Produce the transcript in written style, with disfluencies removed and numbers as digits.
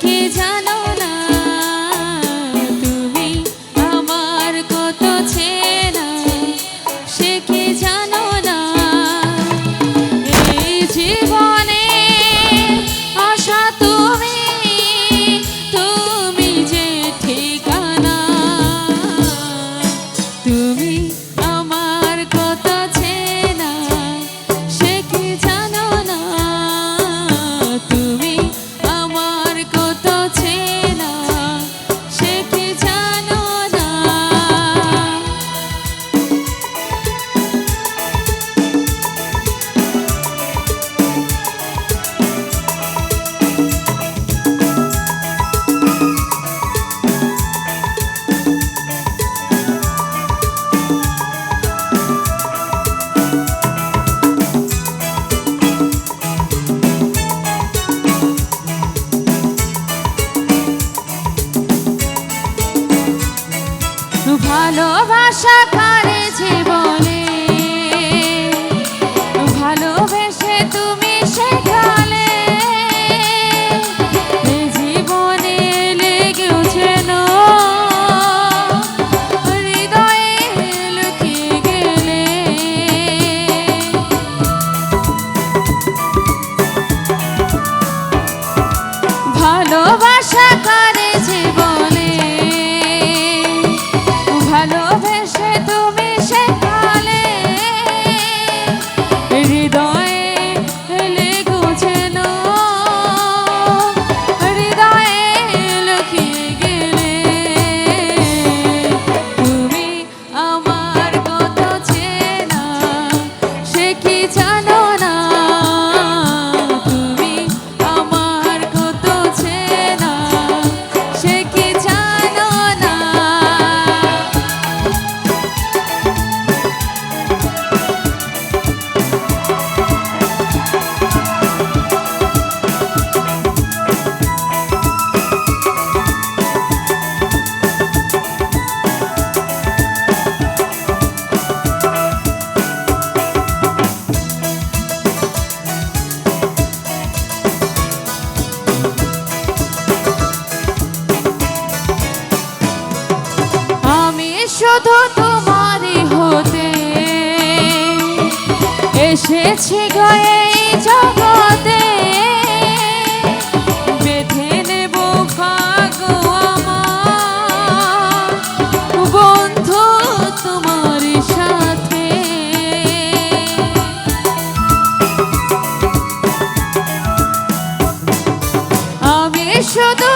কি জানো না তুমি আমার কত চেনা, সে কি জানো না এই জীবনে আশা তুমি, তুমি যে ঠিকানা, তুমি আমার কত চেনা, সে কি জানো না তুমি আমার কত চেনা, সে কি জানো না। ভালোবাসা কারে জীবনে ভালোবেসে তুমি শেখালে, জীবনে লেগেছে না হৃদয়ে লুকিয়ে গেলে। ভালোবাসা কারে জীবনে ভালোবেসে তুমি শেখালে, হৃদয়ে লেগেছে না হৃদয়ে লুকিয়ে গেলে। তুমি আমার কত চেনা, সে কি জানো না তুমি আমার কত চেনা, সে কি জানো না। আমি শুধু তোমারই হতে এসেছি গো এই জগতে, বেঁধে নেব ভাগো আমার বন্ধু তোমার সাথে। আমি শুধু